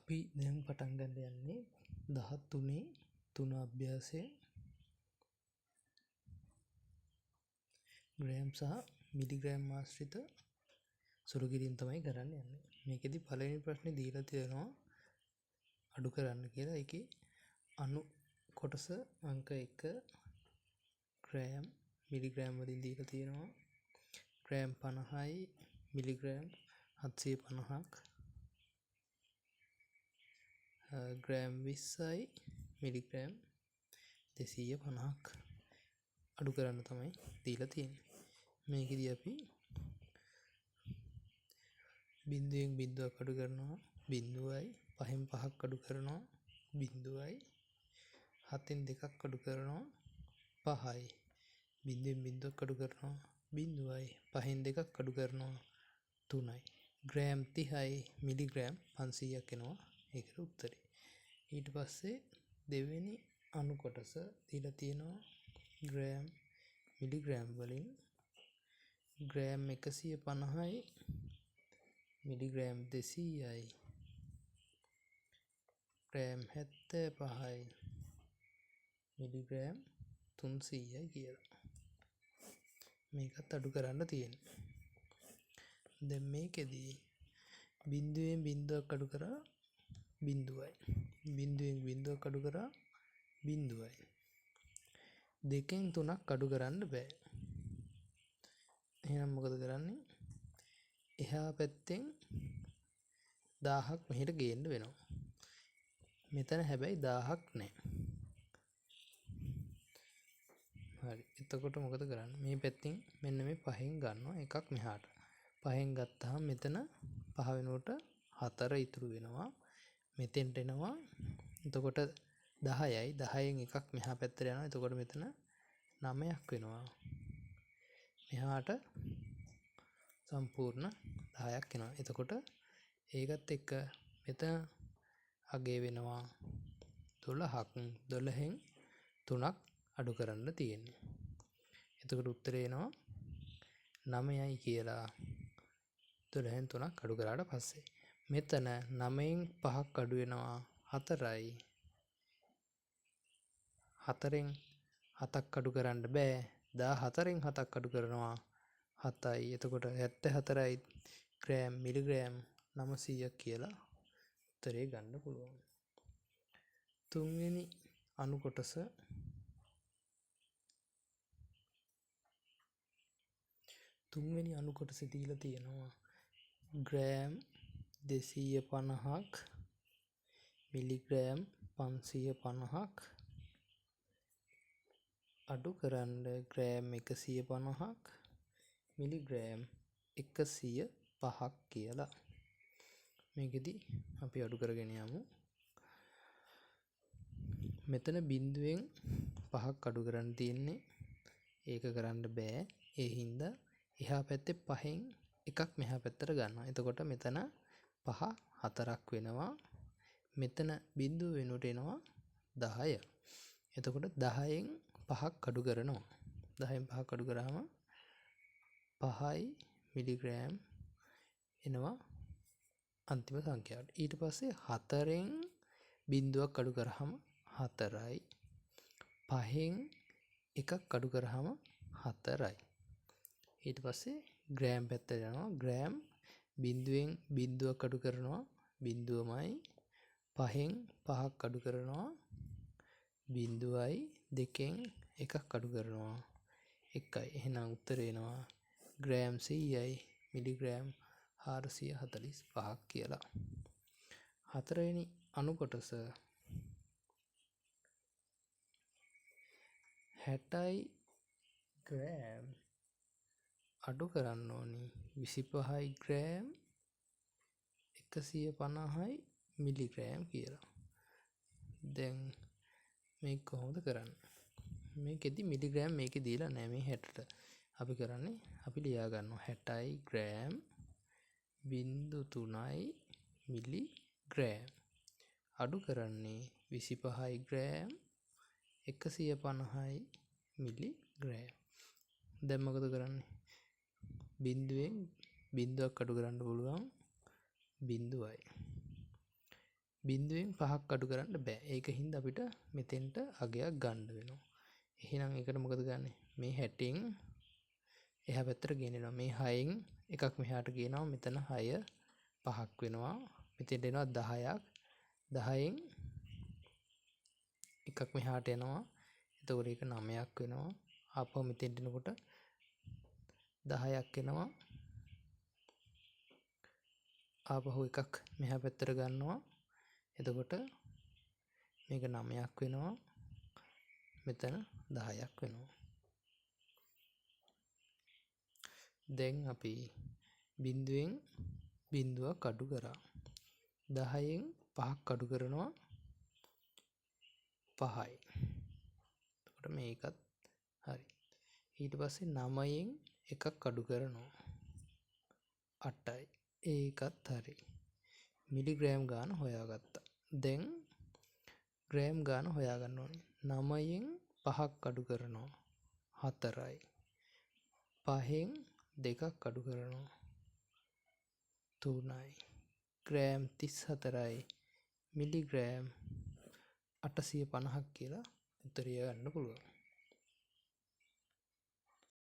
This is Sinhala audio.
අපි දැන් පටන් ගන්න යන්නේ 13 තුන අභ්‍යාසයේ ග්‍රෑම් සහ මිලිග්‍රෑම් ආශ්‍රිත සුළු කිරීම තමයි කරන්න යන්නේ. මේකෙදි පළවෙනි ප්‍රශ්නේ දීලා තියෙනවා අඩු කරන්න කියලා. ඒකේ අණු කොටස අංක 1 ග්‍රෑම් මිලිග්‍රෑම් වලින් දීලා තියෙනවා. ග්‍රෑම් 50යි මිලිග්‍රෑම් 750ක්. ග්‍රෑම් 20යි මිලිග්‍රෑම් 250ක් අඩු කරන්න තමයි දීලා තියෙන්නේ. මේකෙදී අපි බිංදුවෙන් බිංදුවක් අඩු කරනවා 0යි, 5න් 5ක් අඩු කරනවා 0යි, 7න් 2ක් අඩු කරනවා 5යි, බිංදුවෙන් බිංදුවක් අඩු කරනවා 0යි, 5න් 2ක් අඩු කරනවා 3යි. ග්‍රෑම් 30යි මිලිග්‍රෑම් 500ක් එනවා. ඒකට උත්තරේ. ඊට පස්සේ දෙවෙනි අණු කොටස දීලා තියෙනවා ග්‍රෑම් මිලිග්‍රෑම් වලින්. ග්‍රෑම් 150යි මිලිග්‍රෑම් 200යි, ග්‍රෑම් 75යි මිලිග්‍රෑම් 300යි කියලා. මේකත් අඩු කරන්න තියෙනවා. දැන් මේකෙදී බිංදුවෙන් බිංදුවක් අඩු කරා 0යි, බිංදුවෙන් බිංදුවක් අඩු කරා 0යි, 2න් 3ක් අඩු කරන්න බෑ. එහෙනම් මොකද කරන්නේ? එහා පැත්තෙන් 1000ක් මෙහෙට ගේන්න වෙනවා. මෙතන හැබැයි 1000ක් නැහැ. හරි. එතකොට මොකද කරන්නේ? මේ පැත්තෙන් මෙන්න මේ 5න් ගන්නවා එකක් මෙහාට. 5න් ගත්තාම මෙතන 5 වෙනුවට 4 ඉතුරු වෙනවා. මෙතෙන්ට එනවා. එතකොට 10යි. 10න් එකක් මෙහා පැත්තට යනවා. එතකොට මෙතන 9ක් වෙනවා. මෙහාට සම්පූර්ණ 10ක් එනවා. එතකොට ඒකත් එක්ක මෙතන අගේ වෙනවා 12ක්. 12න් 3ක් අඩු කරන්න තියෙන්නේ. එතකොට උත්තරේ එනවා 9යි කියලා. 12න් 3ක් අඩු කරාට පස්සේ මෙතන 9න් 5ක් අඩු වෙනවා 4යි. 4න් 7ක් අඩු කරන්න බෑ. 14න් 7ක් අඩු කරනවා 7යි. එතකොට 74යි ග්‍රෑම් මිලිග්‍රෑම් 900ක් කියලා උත්තරේ ගන්න පුළුවන්. තුන්වෙනි අණු කොටස දීලා තියෙනවා ග්‍රෑම් 250ක් මිලිග්‍රෑම් 550ක් අඩු කරන්න ග්‍රෑම් 150ක් මිලිග්‍රෑම් 105ක් කියලා. මේකෙදි අපි අඩු කරගෙන යමු. මෙතන බිංදුවෙන් 5ක් අඩු කරන්න තියෙන්නේ. ඒක කරන්න බෑ. ඒ හින්දා එහා පැත්තේ 5න් එකක් මෙහා පැත්තට ගන්නවා. එතකොට මෙතන 5 4ක් වෙනවා. මෙතන බිංදුව වෙනුවට එනවා 10. එතකොට 10න් 5ක් අඩු කරනවා. 10න් 5ක් අඩු කරාම 5යි මිලිග්‍රෑම් එනවා අන්තිම සංඛ්‍යාවට. ඊට පස්සේ 4න් බිංදුවක් අඩු කරාම 4යි. 5න් එකක් අඩු කරාම 4යි. ඊට පස්සේ ග්‍රෑම් පැත්තට යනවා. ග්‍රෑම් බිංදුවෙන් බිංදුවක් අඩු කරනවා 0මයි. 5න් 5ක් අඩු කරනවා 0යි. 2න් එකක් අඩු කරනවා 1යි. එහෙනම් උත්තරේ එනවා ග්‍රෑම් 100යි මිලිග්‍රෑම් 445ක් කියලා. හතරවෙනි අණු කොටස 60යි ග්‍රෑම් අඩු කරන්න ඕනි 25යි ග්‍රෑම් 150යි මිලිග්‍රෑම් කියලා. දැන් මේක කොහොමද කරන්නේ? මේකෙදි මිලිග්‍රෑම් මේකේ දීලා නැහැ මේ 60ට. අපි කරන්නේ අපි ලියා ගන්නවා 60යි ග්‍රෑම් 0.3යි මිලිග්‍රෑම් අඩු කරන්නේ 25යි ග්‍රෑම් 150යි මිලිග්‍රෑම්. දැන් මොකද කරන්නේ? බිංදුවෙන් බිංදුවක් අඩු කරන්න පුළුවන් 0යි. බිඳුවෙන් 5ක් අඩු කරන්න බෑ. ඒක හින්දා අපිට මෙතෙන්ට අගයක් ගන්න වෙනවා. එහෙනම් ඒකට මොකද ගන්නෙ? මේ 60න් එහා පැත්තට ගෙනියනවා. මේ 6න් එකක් මෙහාට ගේනවා. මෙතන 6 5ක් වෙනවා. මෙතෙන්ට එනවා 10ක්. 10න් එකක් මෙහාට යනවා. එතකොට ඒක 9ක් වෙනවා. ආපහු මෙතෙන්ට එනකොට 10ක් එනවා. ආපහු එකක් මෙහා පැත්තට ගන්නවා. එතකොට මේක 9ක් වෙනවා. මෙතන 10ක් වෙනවා. දැන් අපි බිඳුවෙන් බිඳුවක් අඩු කරා. 10න් 5ක් අඩු කරනවා 5යි. එතකොට මේකත් හරි. ඊට පස්සේ 9න් එකක් අඩු කරනවා 8යි. ඒකත් හරි. මිලිග්‍රෑම් ගාන හොයාගත්තා. දැන් ග්‍රෑම් ගාන හොයාගන්න ඕනේ. 9න් 5ක් අඩු කරනවා 4යි. 5න් 2ක් අඩු කරනවා 3යි. ග්‍රෑම් 34යි. මිලිග්‍රෑම් 850ක් කියලා උත්තරය ගන්න පුළුවන්.